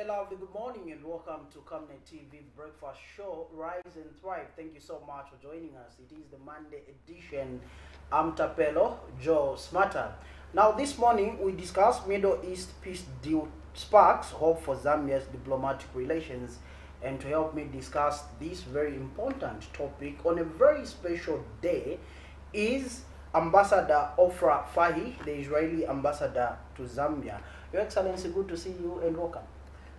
Hey, lovely, good morning and welcome to Camnet TV Breakfast Show, Rise and Thrive. Thank you so much for joining us. It is the Monday edition. I'm Tapelo, Joe Smarter. Now, this morning we discuss Middle East peace deal sparks hope for Zambia's diplomatic relations. And to help me discuss this very important topic on a very special day is Ambassador OFRA FARHI, the Israeli ambassador to Zambia. Your Excellency, good to see you and welcome.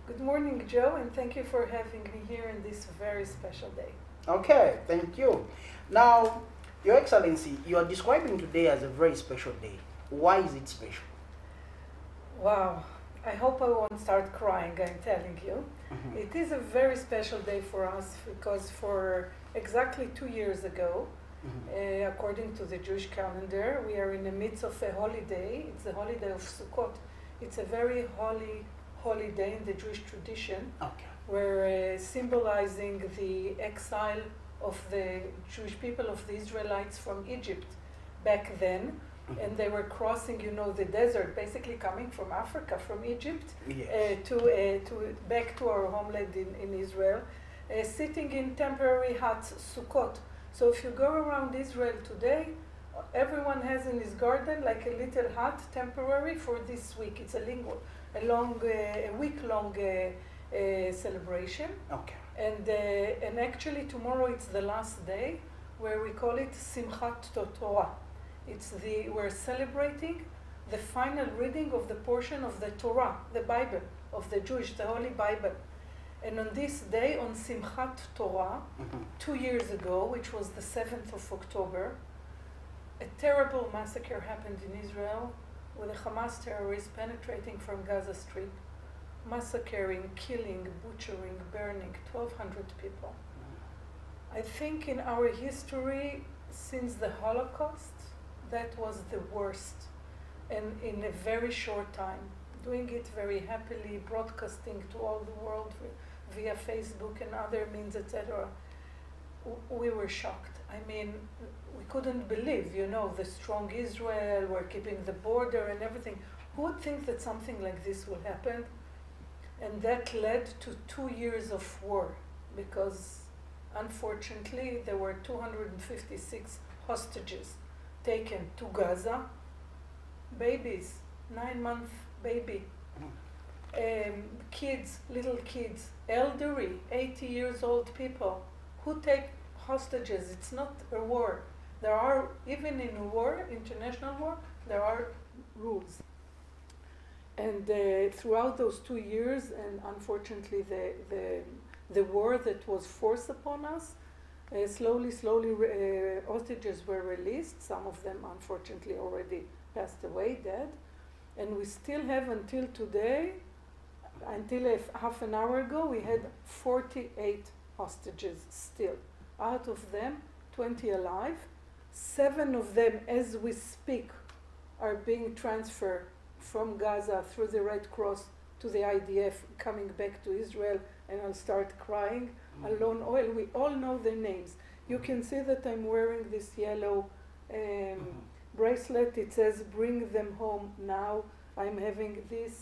Good morning, Joe, and thank you for having me here on this very special day. Okay, thank you. Now, Your Excellency, you are describing today as a very special day. Why is it special? Wow, I hope I won't start crying, I'm telling you. It is a very special day for us because for exactly 2 years ago, according to the Jewish calendar, we are in the midst of a holiday. It's the holiday of Sukkot. It's a very holy holiday in the Jewish tradition. Okay. We're symbolizing the exile of the Jewish people, of the Israelites from Egypt back then. And they were crossing, you know, the desert, basically coming from Africa, from Egypt, Yes. to back to our homeland in Israel, sitting in temporary huts, Sukkot. So if you go around Israel today, everyone has in his garden like a little hut, temporary, for this week. It's a week-long celebration. Okay. And actually tomorrow it's the last day where we call it Simchat Torah. We're celebrating the final reading of the portion of the Torah, the Bible, of the Jewish, the Holy Bible. And on this day, on Simchat Torah, 2 years ago, which was the 7th of October, a terrible massacre happened in Israel with the Hamas terrorists penetrating from Gaza Strip, massacring, killing, butchering, burning 1,200 people. I think in our history, since the Holocaust, that was the worst, and in a very short time, doing it very happily, broadcasting to all the world via Facebook and other means, etc. We were shocked. I mean, we couldn't believe, you know, the strong Israel, we're keeping the border and everything. Who would think that something like this will happen? And that led to 2 years of war, because unfortunately there were 256 hostages taken to Gaza, babies, 9-month baby, kids, little kids, elderly, 80 years old people. Who take hostages? It's not a war. There are, even in a war, international war, there are rules. And throughout those 2 years, and unfortunately the war that was forced upon us, slowly, hostages were released. Some of them, unfortunately, already passed away, dead. And we still have, until today, until half an hour ago, we had 48 hostages still. Out of them, 20 alive. 7 of them, as we speak, are being transferred from Gaza through the Red Cross to the IDF, coming back to Israel, and I'll start crying. Alone oil, we all know their names. You can see that I'm wearing this yellow bracelet. It says, "Bring them home now." I'm having this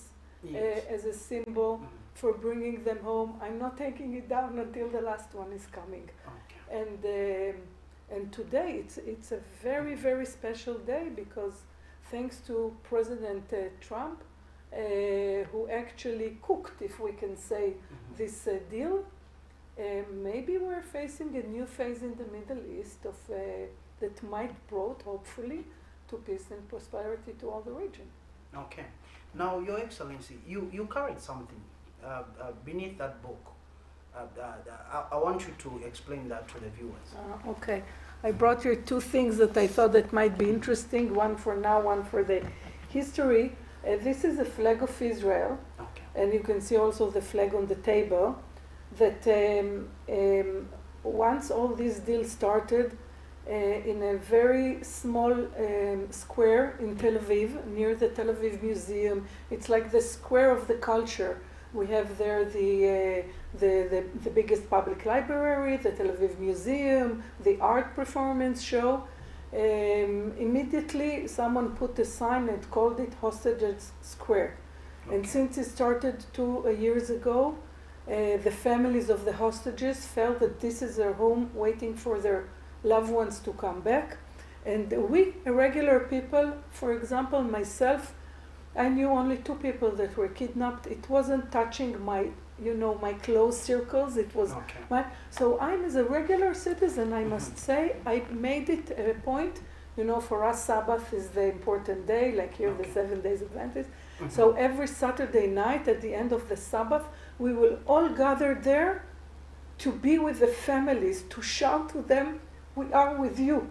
as a symbol for bringing them home. I'm not taking it down until the last one is coming. Okay. And today it's a very, very special day, because thanks to President Trump, who actually cooked, if we can say, this deal, maybe we're facing a new phase in the Middle East that might brought, hopefully, to peace and prosperity to all the region. Okay. Now, Your Excellency, you carried something beneath that book. I want you to explain that to the viewers. Okay. I brought here 2 things that I thought that might be interesting, one for now, one for the history. This is a flag of Israel, okay. And you can see also the flag on the table, that once all these deals started, in a very small square in Tel Aviv, near the Tel Aviv Museum. It's like the square of the culture. We have there the biggest public library, the Tel Aviv Museum, the art performance show. Immediately someone put a sign and called it Hostages Square. And since it started 2 years ago, the families of the hostages felt that this is their home, waiting for their loved ones to come back. And we, regular people, for example, myself, I knew only 2 people that were kidnapped. It wasn't touching my, my close circles. It was so I'm, as a regular citizen, I must say, I made it a point. For us, Sabbath is the important day, like here, the 7 days Adventist. So every Saturday night, at the end of the Sabbath, we will all gather there to be with the families, to shout to them, "We are with you.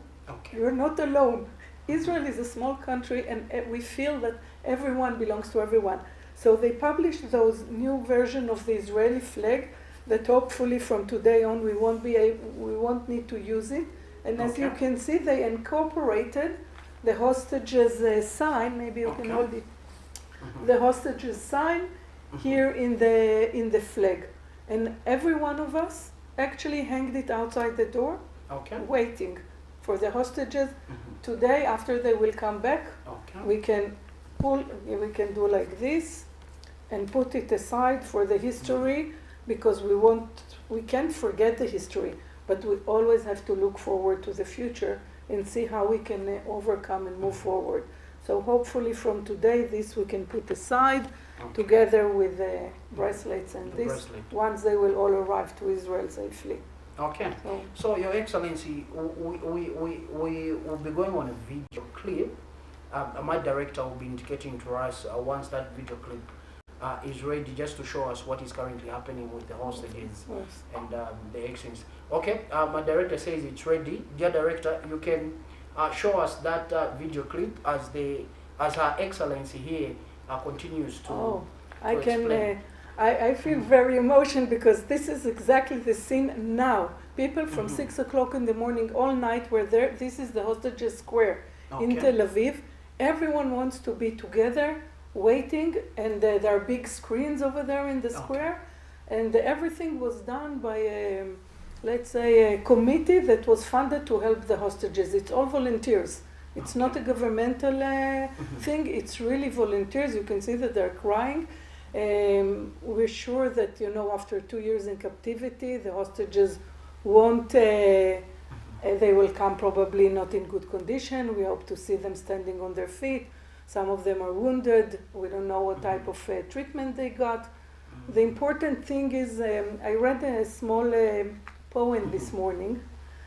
You're not alone." Israel is a small country, and we feel that everyone belongs to everyone. So they published those new version of the Israeli flag that hopefully from today on we won't need to use it. And as you can see, they incorporated the hostages sign. Maybe you can hold it. The hostages sign here in the flag, and every one of us actually hanged it outside the door, waiting for the hostages. Today, after they will come back, we can do like this and put it aside for the history, because we can't forget the history, but we always have to look forward to the future and see how we can overcome and move forward. So hopefully from today, this we can put aside together with the bracelets and this, once they will all arrive to Israel safely. Okay. So Your Excellency, we will be going on a video clip. My director will be indicating to us once that video clip is ready, just to show us what is currently happening with the hostages and the actions. Okay, my director says it's ready. Dear director, you can show us that video clip as Her Excellency here continues to I can. explain. I feel very emotional, because this is exactly the scene now. People from 6 o'clock in the morning all night were there. This is the hostages square in Tel Aviv. Everyone wants to be together, waiting, and there are big screens over there in the square. And everything was done by a committee that was funded to help the hostages. It's all volunteers. It's not a governmental thing. It's really volunteers. You can see that they're crying. We're sure that, after 2 years in captivity, the hostages won't, they will come probably not in good condition. We hope to see them standing on their feet. Some of them are wounded. We don't know what type of treatment they got. The important thing is, I read a small poem this morning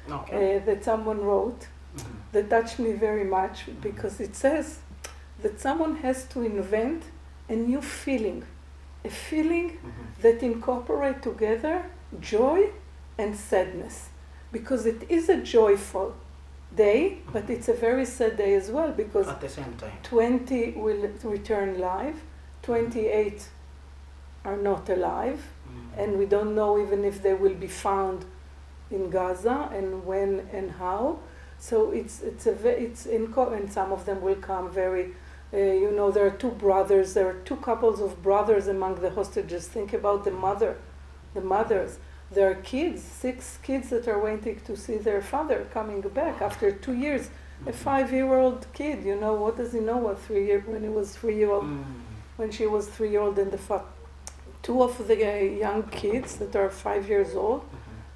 that someone wrote that touched me very much, because it says that someone has to invent a new feeling, a feeling that incorporates together joy and sadness, because it is a joyful day, but it's a very sad day as well, because at the same time 20 will return live, 28 are not alive, and we don't know even if they will be found in Gaza, and when and how. So and some of them will come very, there are 2 brothers, there are 2 couples of brothers among the hostages. Think about the mothers. There are kids, 6 kids that are waiting to see their father coming back after 2 years. A 5-year-old kid, what does he know what 3 years, when he was 3-year-old, when she was 3-year-old, and 2 of the young kids that are 5 years old,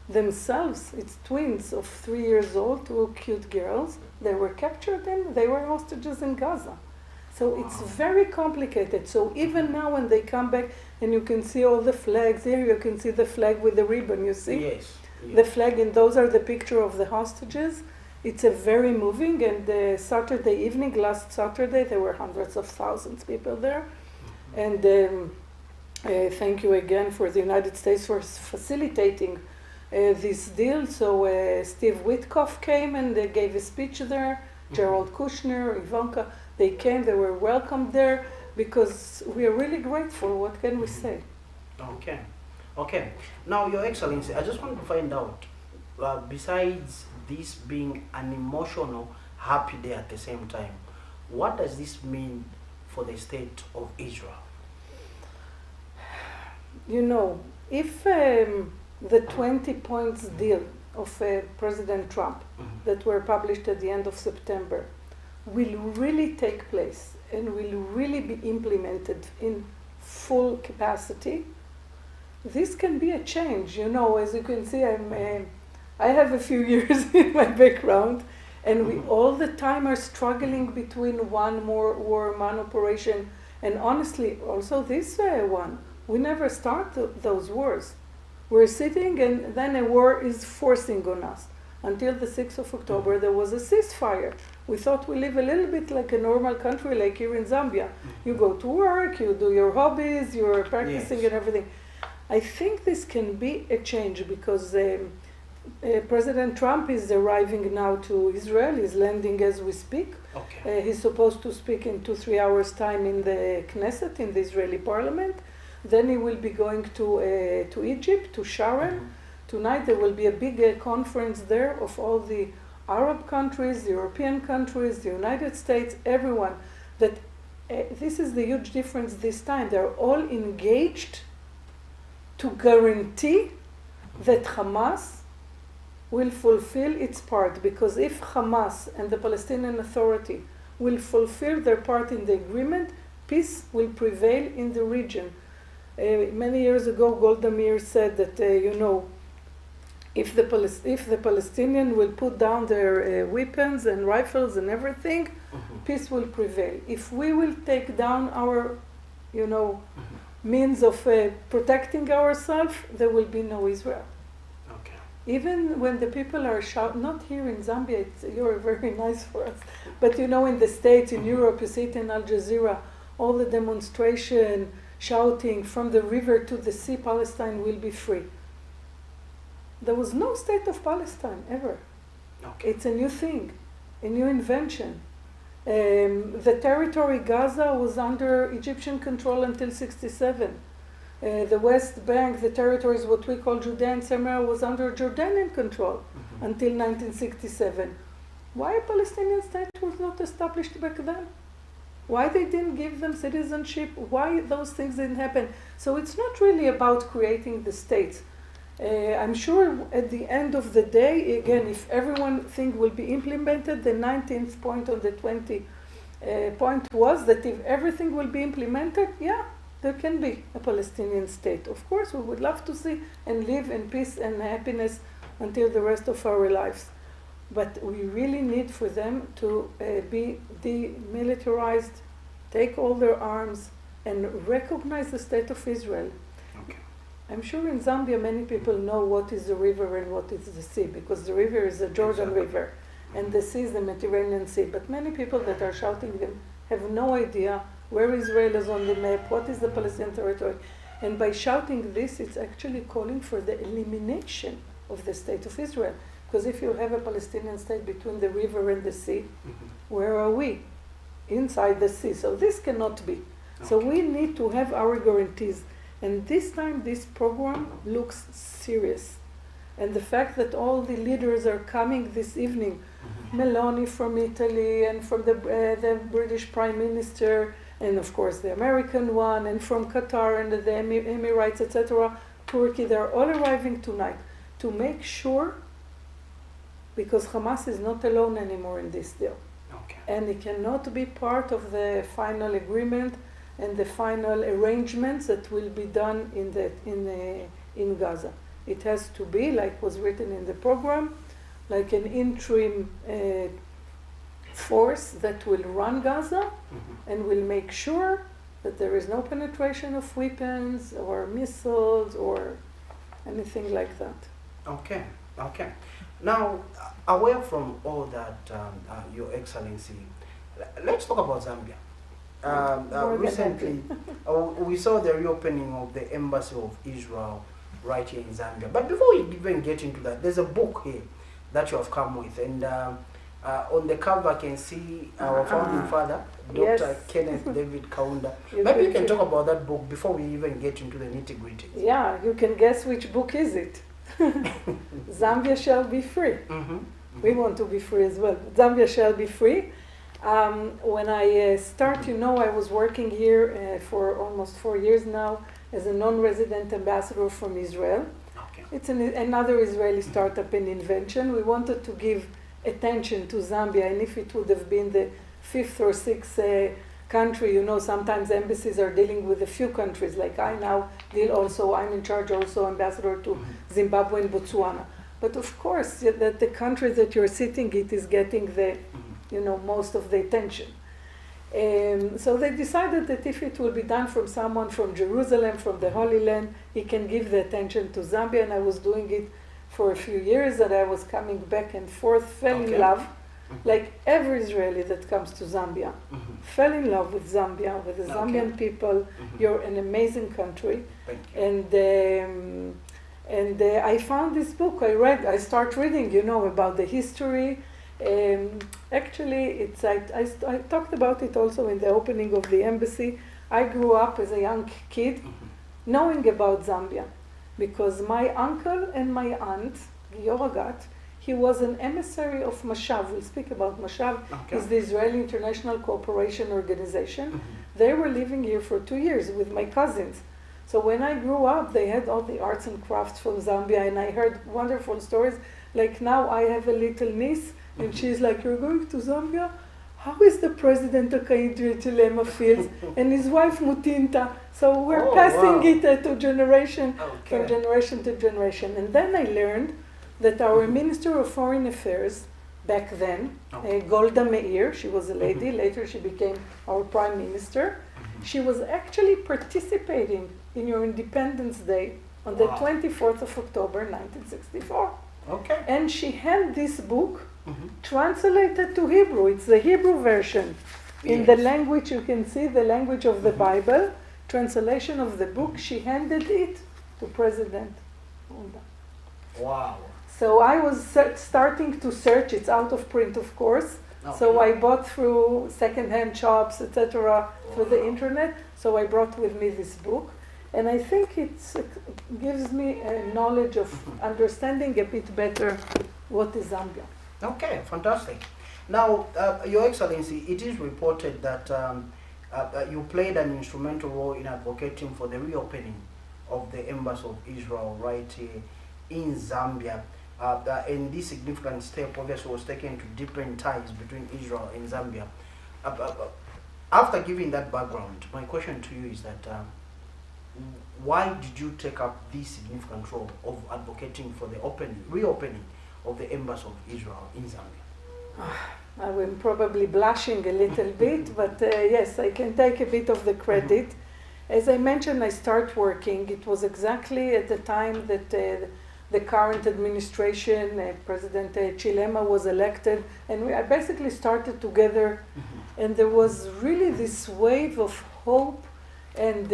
themselves, it's twins of 3 years old, 2 cute girls. They were captured and they were hostages in Gaza. So it's very complicated. So even now when they come back, and you can see all the flags here, you can see the flag with the ribbon, you see? Yes. The flag, and those are the picture of the hostages. It's a very moving, and Saturday evening, last Saturday, there were hundreds of thousands of people there. And thank you again for the United States for facilitating this deal. So Steve Witkoff came and they gave a speech there. Gerald Kushner, Ivanka, they came, they were welcomed there, because we are really grateful. What can we say? Okay. Now, Your Excellency, I just want to find out, besides this being an emotional, happy day at the same time, what does this mean for the state of Israel? If the 20 points deal of President Trump that were published at the end of September will really take place and will really be implemented in full capacity, this can be a change. You know, as you can see, I have a few years in my background, and we all the time are struggling between one more war, one operation, and honestly, also this one. We never start those wars. We're sitting, and then a war is forcing on us. Until the 6th of October, there was a ceasefire. We thought we live a little bit like a normal country, like here in Zambia. You go to work, you do your hobbies, you're practicing and everything. I think this can be a change because President Trump is arriving now to Israel. He's landing as we speak. Okay. He's supposed to speak in 2-3 hours' time in the Knesset, in the Israeli parliament. Then he will be going to Egypt, to Sharm. Tonight there will be a big conference there of all the Arab countries, the European countries, the United States, everyone. That this is the huge difference this time. They're all engaged to guarantee that Hamas will fulfill its part. Because if Hamas and the Palestinian Authority will fulfill their part in the agreement, peace will prevail in the region. Many years ago, Golda Meir said that, if the Palestinians will put down their weapons and rifles and everything, peace will prevail. If we will take down our, means of protecting ourselves, there will be no Israel. Okay. Even when the people are shouting, not here in Zambia, you're very nice for us, but in the States, in Europe, you see it in Al Jazeera, all the demonstration, shouting, from the river to the sea, Palestine will be free. There was no state of Palestine ever. Okay. It's a new thing, a new invention. The territory Gaza was under Egyptian control until 1967. The West Bank, the territories what we call Judea and Samaria, was under Jordanian control until 1967. Why a Palestinian state was not established back then? Why they didn't give them citizenship? Why those things didn't happen? So it's not really about creating the states. I'm sure at the end of the day, again, if everything will be implemented, the 19th point on the 20 point was that if everything will be implemented, there can be a Palestinian state. Of course, we would love to see and live in peace and happiness until the rest of our lives. But we really need for them to be demilitarized, take all their arms, and recognize the state of Israel. Okay. I'm sure in Zambia many people know what is the river and what is the sea, because the river is the Jordan River and the sea is the Mediterranean Sea. But many people that are shouting them have no idea where Israel is on the map, what is the Palestinian territory. And by shouting this, it's actually calling for the elimination of the state of Israel. Because if you have a Palestinian state between the river and the sea, where are we? Inside the sea. So this cannot be. Okay. So we need to have our guarantees. And this time, this program looks serious. And the fact that all the leaders are coming this evening, Meloni from Italy, and from the British Prime Minister, and of course the American one, and from Qatar and the Emirates, etc., Turkey, they're all arriving tonight to make sure, because Hamas is not alone anymore in this deal. Okay. And it cannot be part of the final agreement and the final arrangements that will be done in Gaza. It has to be, like was written in the program, like an interim force that will run Gaza and will make sure that there is no penetration of weapons or missiles or anything like that. Okay, okay. Now, away from all that, Your Excellency, let's talk about Zambia. Recently, we saw the reopening of the Embassy of Israel right here in Zambia. But before we even get into that, there's a book here that you have come with. And on the cover, I can see our founding father, Dr. Kenneth David Kaunda. Maybe you can talk about that book before we even get into the nitty-gritty. Yeah, you can guess which book is it. Zambia shall be free. We want to be free as well. Zambia shall be free. When I I was working here for almost 4 years now as a non-resident ambassador from Israel. Okay. It's another Israeli startup and invention. We wanted to give attention to Zambia, and if it would have been the 5th or 6th country, you know, sometimes embassies are dealing with a few countries, like I now deal also, I'm in charge also ambassador to Zimbabwe and Botswana. But of course, that the country that you're sitting it is getting the, you know, most of the attention. So they decided that if it will be done from someone from Jerusalem, from the Holy Land, he can give the attention to Zambia. And I was doing it for a few years, and I was coming back and forth, fell in love, like every Israeli that comes to Zambia, fell in love with Zambia, with the Zambian people. You're an amazing country. And I found this book, I start reading, you know, about the history. Actually, it's I talked about it also in the opening of the embassy. I grew up as a young kid knowing about Zambia because my uncle and my aunt, Giyoragat, he was an emissary of Mashav. We'll speak about Mashav. It's the Israeli International Cooperation Organization. They were living here for 2 years with my cousins. So when I grew up, they had all the arts and crafts from Zambia, and I heard wonderful stories. Like now I have a little niece, and she's like, "You're going to Zambia? How is the president of Chilema feels?" And his wife Mutinta. So we're passing it to generation, from generation to generation. And then I learned that our Minister of Foreign Affairs back then, Golda Meir, she was a lady, later she became our Prime Minister, she was actually participating in your Independence Day on the 24th of October 1964. And she had this book translated to Hebrew. It's the Hebrew version. In the language, you can see the language of the Bible, translation of the book, she handed it to President Unda. Wow. So I was starting to search, it's out of print of course, so I bought through second-hand shops, etc., through the internet, so I brought with me this book, and I think it gives me a knowledge of understanding a bit better what is Zambia. Okay, fantastic. Now, Your Excellency, it is reported that you played an instrumental role in advocating for the reopening of the Embassy of Israel right here in Zambia. And this significant step obviously was taken to deepen ties between Israel and Zambia. After giving that background, my question to you is that why did you take up this significant role of advocating for the reopening of the Embassy of Israel in Zambia? I am probably blushing a little bit, but yes, I can take a bit of the credit. As I mentioned, I started working. It was exactly at the time that the current administration, President Chilema was elected, and I basically started together, and there was really this wave of hope and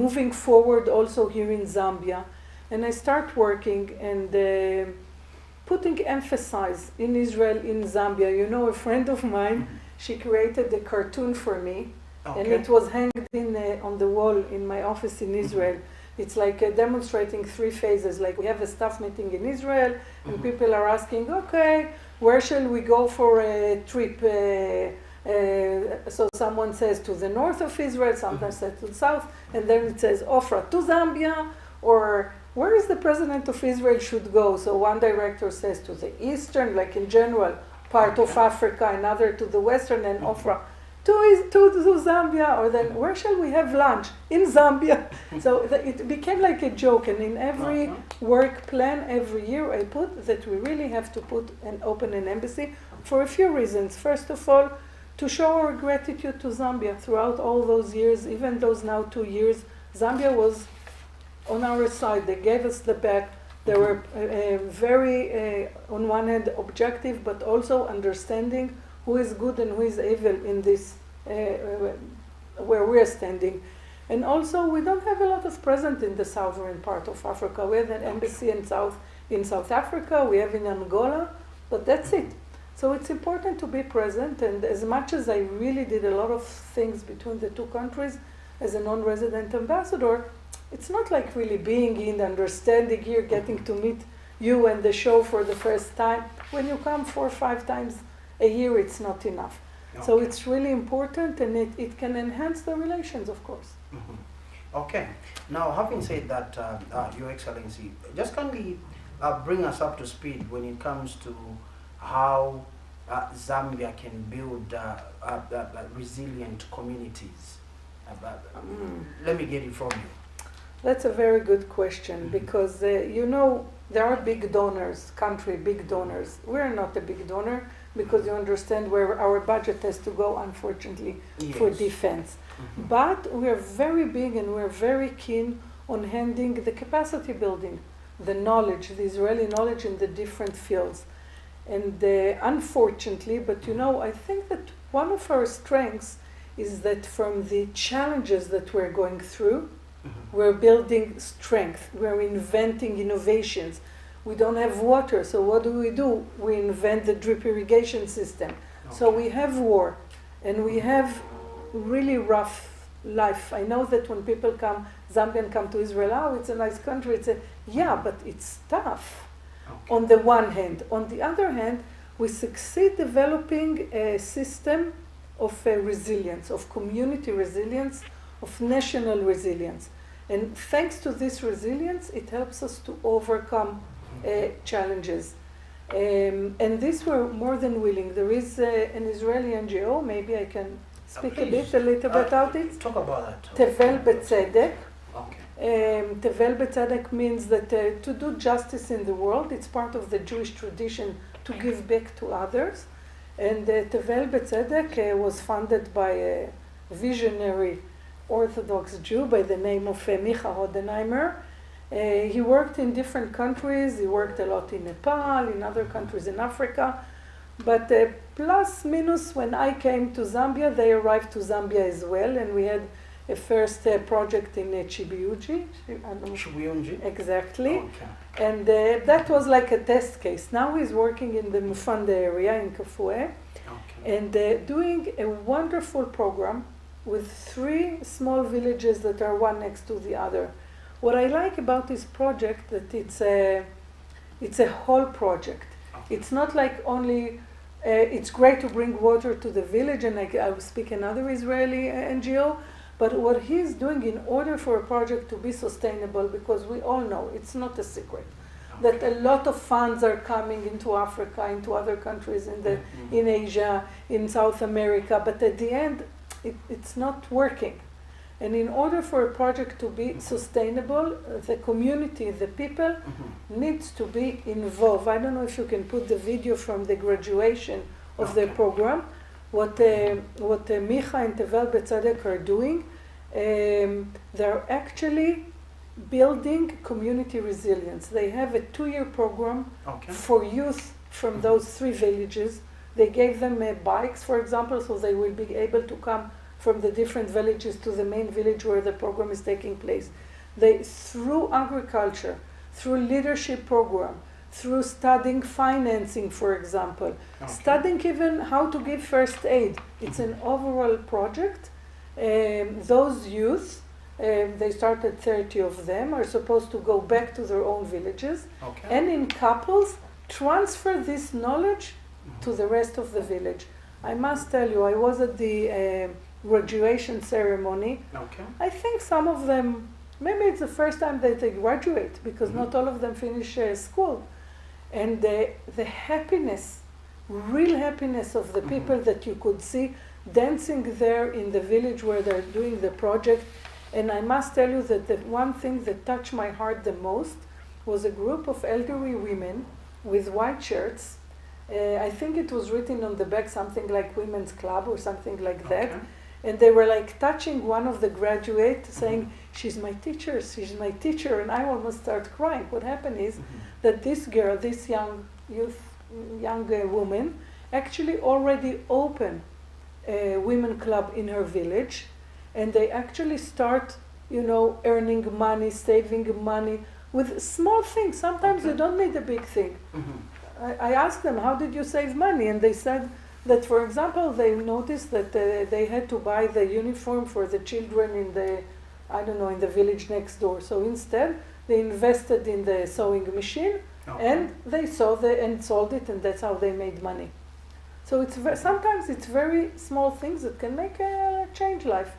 moving forward also here in Zambia. And I start working and putting emphasis in Israel, in Zambia. You know, a friend of mine, she created a cartoon for me, and it was hanged on the wall in my office in Israel. It's like demonstrating 3 phases. Like we have a staff meeting in Israel, and people are asking, okay, where shall we go for a trip? So someone says to the north of Israel, sometimes says to the south, and then it says OFRA to Zambia, or where is the president of Israel should go? So one director says to the eastern, like in general, part of Africa, another to the western, and OFRA to Zambia, or then where shall we have lunch? In Zambia. So it became like a joke, and in every work plan every year I put that we really have to put and open an embassy for a few reasons. First of all, to show our gratitude to Zambia throughout all those years, even those now 2 years, Zambia was on our side. They gave us the back. They were very, on one hand, objective, but also understanding who is good and who is evil in this, where we're standing. And also, we don't have a lot of presence in the southern part of Africa. We have an embassy in South Africa, we have in Angola, but that's it. So it's important to be present, and as much as I really did a lot of things between the 2 countries as a non-resident ambassador, it's not like really being in, understanding here, getting to meet you and the show for the first time. When you come 4 or 5 times a year, it's not enough. So it's really important, and it can enhance the relations, of course. Okay. Now, having said that, Your Excellency, just kindly bring us up to speed when it comes to how Zambia can build resilient communities? Let me get it from you. That's a very good question because, you know, there are big donors, big donors. We're not a big donor because you understand where our budget has to go, unfortunately, for defense. But we are very big and we're very keen on handing the capacity building, the knowledge, the Israeli knowledge in the different fields. And unfortunately, but you know, I think that one of our strengths is that from the challenges that we're going through, we're building strength, we're inventing innovations. We don't have water, so what do? We invent the drip irrigation system. So we have war, and we have really rough life. I know that when people come, Zambian come to Israel, oh, it's a nice country. Yeah, but it's tough on the one hand. On the other hand, we succeed developing a system of resilience, of community resilience, of national resilience. And thanks to this resilience, it helps us to overcome challenges. And this we're more than willing. There is an Israeli NGO, maybe I can speak a little bit about it. Talk about that. Tevel B'Tzedek. Tevel B'Tzedek means that to do justice in the world, it's part of the Jewish tradition to give back to others. And Tevel B'Tzedek was funded by a visionary Orthodox Jew by the name of Micha Hodenheimer. He worked in different countries. He worked a lot in Nepal, in other countries in Africa. But plus, minus, when I came to Zambia, they arrived to Zambia as well. And we had a first project in Chibiuji. Chibiuji? Exactly. And that was like a test case. Now he's working in the Mufanda area in Kafue. And doing a wonderful program with 3 small villages that are one next to the other. What I like about this project that it's a whole project. It's not like only it's great to bring water to the village, and I will speak another Israeli NGO, but what he's doing in order for a project to be sustainable, because we all know it's not a secret that a lot of funds are coming into Africa, into other countries in Asia, in South America, but at the end it's not working. And in order for a project to be sustainable, the community, the people, needs to be involved. I don't know if you can put the video from the graduation of the program. What Micha and Tevel B'Tzedek are doing, they're actually building community resilience. They have a 2-year program for youth from those 3 villages. They gave them bikes, for example, so they will be able to come from the different villages to the main village where the program is taking place. They, through agriculture, through leadership program, through studying financing, for example, studying even how to give first aid. It's an overall project. Those youth, they started 30 of them, are supposed to go back to their own villages and in couples transfer this knowledge to the rest of the village. I must tell you, I was at the graduation ceremony. I think some of them, maybe it's the first time that they graduate, because not all of them finish school. And the happiness, real happiness of the people that you could see dancing there in the village where they're doing the project. And I must tell you that the one thing that touched my heart the most was a group of elderly women with white shirts. I think it was written on the back something like Women's Club or something like that. And they were like touching one of the graduates, saying, she's my teacher, and I almost start crying. What happened is that this girl, this young woman, actually already opened a women club in her village, and they actually start, earning money, saving money with small things. Sometimes you don't need a big thing. I asked them, how did you save money? And they said that, for example, they noticed that they had to buy the uniform for the children in the village next door. So instead, they invested in the sewing machine, and they sold it, and that's how they made money. So it's sometimes it's very small things that can make a change life.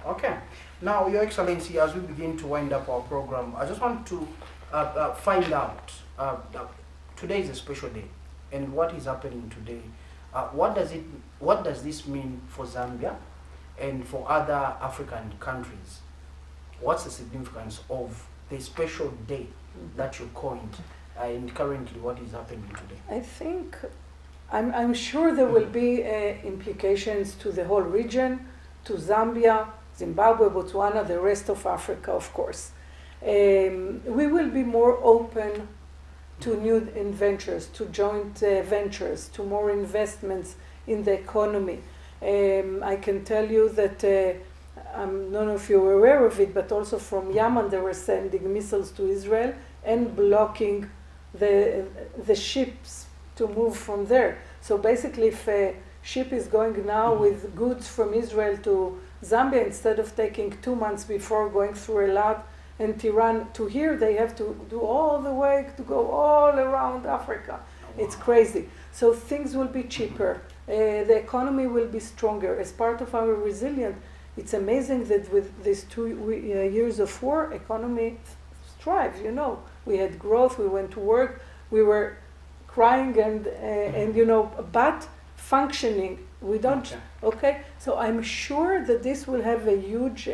Okay. Now, Your Excellency, as we begin to wind up our program, I just want to find out. Today is a special day. and what is happening today, what does this mean for Zambia and for other African countries? What's the significance of the special day that you coined, and currently what is happening today? I think, I'm sure there will be implications to the whole region, to Zambia, Zimbabwe, Botswana, the rest of Africa, of course. We will be more open to new ventures, to joint ventures, to more investments in the economy. I can tell you that, I don't know if you're aware of it, but also from Yemen they were sending missiles to Israel and blocking the ships to move from there. So basically, if a ship is going now with goods from Israel to Zambia, instead of taking 2 months before going through Elad and Tehran to here, they have to do all the way to go all around Africa. It's crazy. So things will be cheaper. The economy will be stronger. As part of our resilience, it's amazing that with these 2 years of war, economy thrives. You know, we had growth. We went to work. We were crying and you know, but functioning. We don't. Okay. So I'm sure that this will have a huge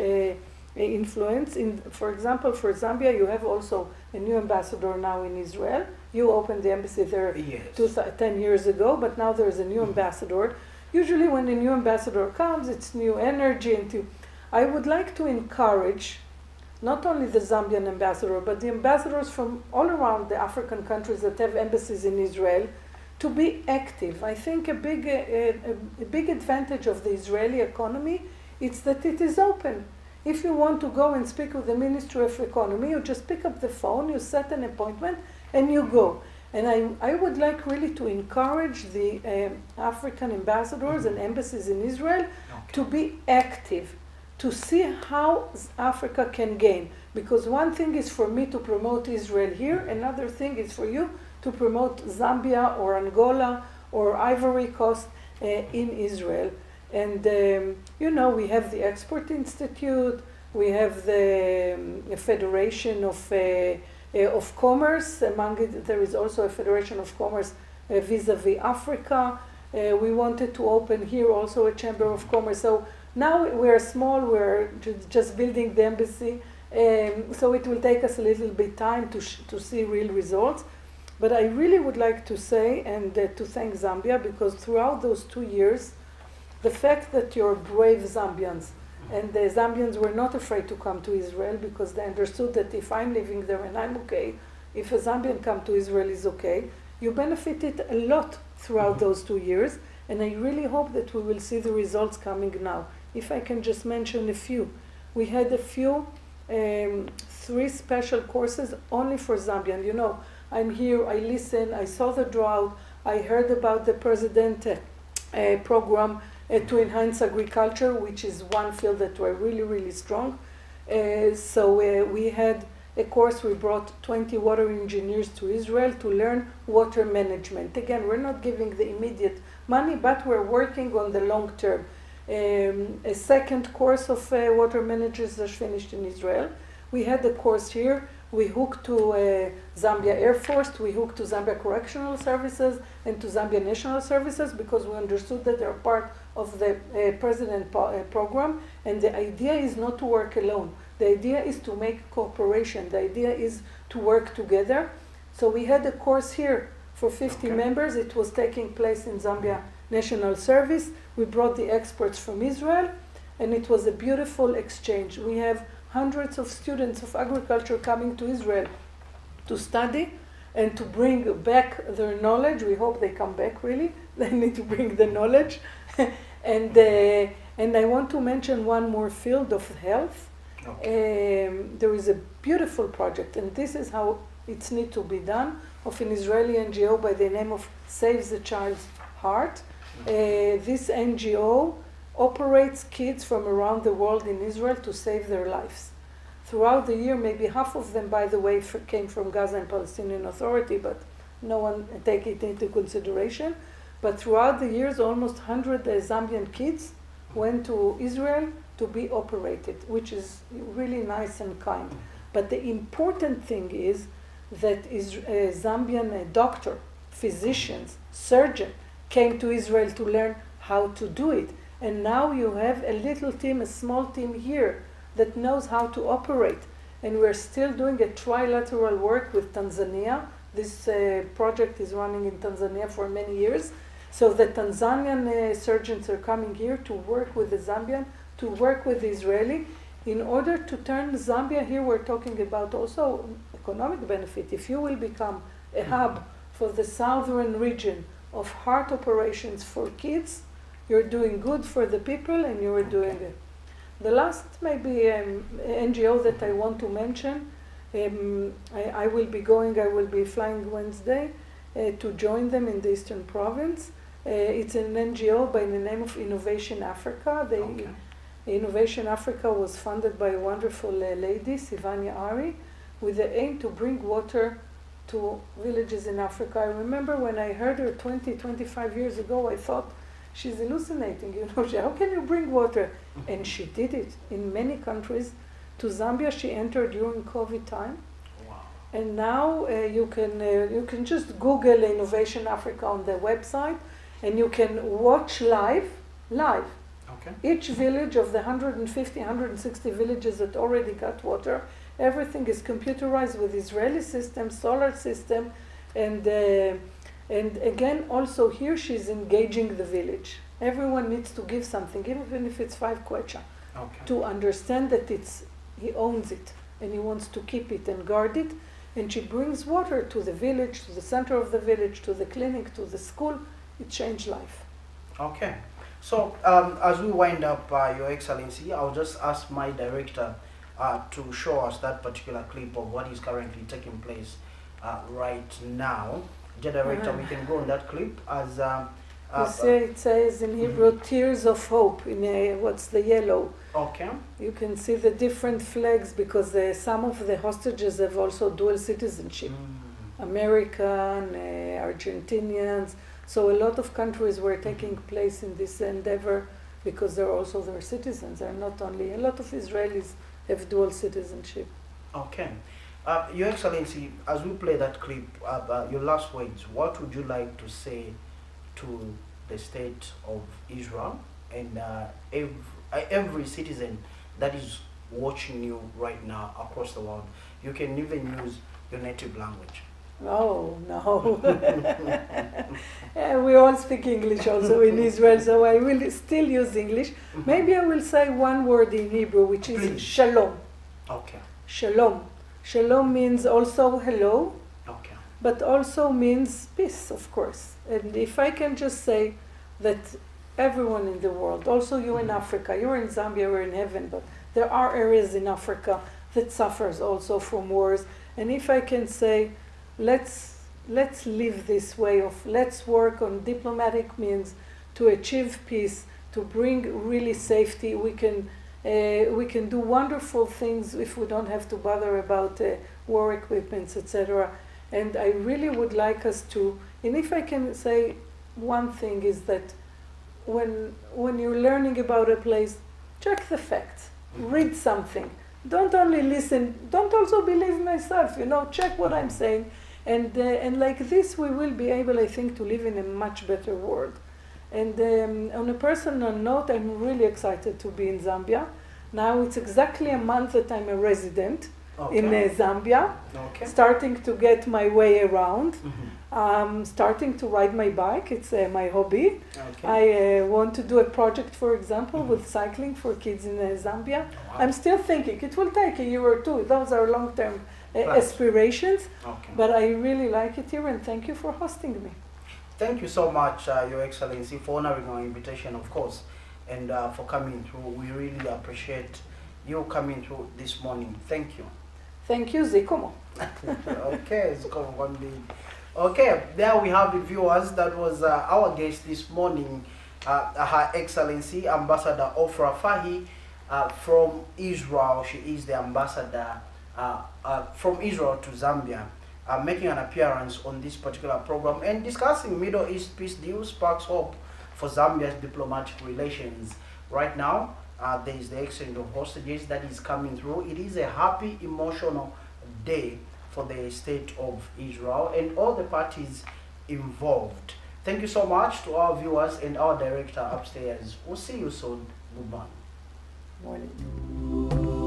influence. For example, for Zambia, you have also a new ambassador now in Israel. You opened the embassy there 10 years ago, but now there's a new ambassador. Usually when a new ambassador comes, it's new energy. I would like to encourage not only the Zambian ambassador, but the ambassadors from all around the African countries that have embassies in Israel to be active. I think a big advantage of the Israeli economy is that it is open. If you want to go and speak with the Ministry of Economy, you just pick up the phone, you set an appointment, and you go. And I would like really to encourage the African ambassadors and embassies in Israel to be active, to see how Africa can gain. Because one thing is for me to promote Israel here, another thing is for you to promote Zambia or Angola or Ivory Coast in Israel. And you know, we have the Export Institute, we have the Federation of Commerce. Among it, there is also a Federation of Commerce vis-a-vis Africa. We wanted to open here also a Chamber of Commerce. So now we're small, we're just building the embassy. So it will take us a little bit time to see real results. But I really would like to say and to thank Zambia, because throughout those 2 years, the fact that you're brave Zambians, and the Zambians were not afraid to come to Israel because they understood that if I'm living there and I'm okay, if a Zambian come to Israel is okay, you benefited a lot throughout those 2 years, and I really hope that we will see the results coming now. If I can just mention a few. We had a few, 3 special courses only for Zambian. You know, I'm here, I listen, I saw the drought, I heard about the president program to enhance agriculture, which is one field that we're really, really strong. So we had a course, we brought 20 water engineers to Israel to learn water management. Again, we're not giving the immediate money, but we're working on the long term. A second course of water managers that finished in Israel. We had a course here. We hooked to Zambia Air Force, we hooked to Zambia Correctional Services, and to Zambia National Services, because we understood that they're part of the President program. And the idea is not to work alone. The idea is to make cooperation. The idea is to work together. So we had a course here for 50 members. It was taking place in Zambia National Service. We brought the experts from Israel, and it was a beautiful exchange. We have hundreds of students of agriculture coming to Israel to study and to bring back their knowledge. We hope they come back, really. They need to bring the knowledge. And I want to mention one more field of health. There is a beautiful project, and this is how it needs to be done, of an Israeli NGO by the name of Save the Child's Heart. This NGO operates kids from around the world in Israel to save their lives. Throughout the year, maybe half of them, by the way, came from Gaza and Palestinian Authority, but no one take it into consideration. But throughout the years, almost 100 Zambian kids went to Israel to be operated, which is really nice and kind. But the important thing is that a Zambian doctor physicians, surgeons came to Israel to learn how to do it. And now you have a little team, a small team here that knows how to operate. And we're still doing a trilateral work with Tanzania. This project is running in Tanzania for many years. So the Tanzanian surgeons are coming here to work with the Zambian, to work with the Israeli, in order to turn Zambia, here we're talking about also economic benefit. If you will become a hub for the southern region of heart operations for kids, you're doing good for the people and you're doing it. The last maybe NGO that I want to mention, I will be flying Wednesday to join them in the Eastern Province. It's an NGO by the name of Innovation Africa. Innovation Africa was funded by a wonderful lady, Sivanya Ari, with the aim to bring water to villages in Africa. I remember when I heard her 25 years ago, I thought, she's hallucinating, how can you bring water? And she did it in many countries. To Zambia, she entered during COVID time. Wow. And now you can just Google Innovation Africa on the website, and you can watch live. Okay. Each village of the 150, 160 villages that already got water, everything is computerized with Israeli system, solar system, and again, also here she's engaging the village. Everyone needs to give something, even if it's 5 kwacha, to understand that he owns it and he wants to keep it and guard it. And she brings water to the village, to the center of the village, to the clinic, to the school. It changed life. Okay. So as we wind up, Your Excellency, I'll just ask my director to show us that particular clip of what is currently taking place right now. The director, we can go on that clip as you see, it says in Hebrew, tears of hope, in what's the yellow. Okay. You can see the different flags because some of the hostages have also dual citizenship. American, Argentinians. So a lot of countries were taking place in this endeavor because they're also their citizens. They're not only, a lot of Israelis have dual citizenship. Okay. Your Excellency, as we play that clip, your last words, what would you like to say to the state of Israel and every citizen that is watching you right now across the world? You can even use your native language. Oh, no. We all speak English also in Israel, so I will still use English. Maybe I will say one word in Hebrew, which is shalom. Okay. Shalom. Shalom means also hello, okay, but also means peace, of course. And if I can just say that everyone in the world, also you in Africa, you're in Zambia, we're in heaven, but there are areas in Africa that suffers also from wars. And if I can say, let's live this way of, let's work on diplomatic means to achieve peace, to bring really safety. We can do wonderful things if we don't have to bother about war equipments, etc. And I really would like us to, and if I can say one thing is that when you're learning about a place, check the facts, read something. Don't only listen, don't also believe myself, check what I'm saying. And like this, we will be able, I think, to live in a much better world. And on a personal note, I'm really excited to be in Zambia. Now it's exactly a month that I'm a resident in Zambia, starting to get my way around, starting to ride my bike. It's my hobby. I want to do a project, for example, with cycling for kids in Zambia. Wow. I'm still thinking it will take a year or two. Those are long-term aspirations, but I really like it here, and thank you for hosting me. Thank you so much, Your Excellency, for honoring our invitation, of course, and for coming through. We really appreciate you coming through this morning. Thank you. Thank you, Zikomo. Okay, Zikomo, 1 minute. Okay, there we have it, viewers. That was our guest this morning, Her Excellency Ambassador OFRA FARHI from Israel. She is the ambassador from Israel to Zambia, making an appearance on this particular program and discussing Middle East peace deals sparks hope for Zambia's diplomatic relations. Right now, there is the exchange of hostages that is coming through. It is a happy, emotional day for the state of Israel, and all the parties involved. Thank you so much to our viewers and our director upstairs. We'll see you soon. Good morning. Morning.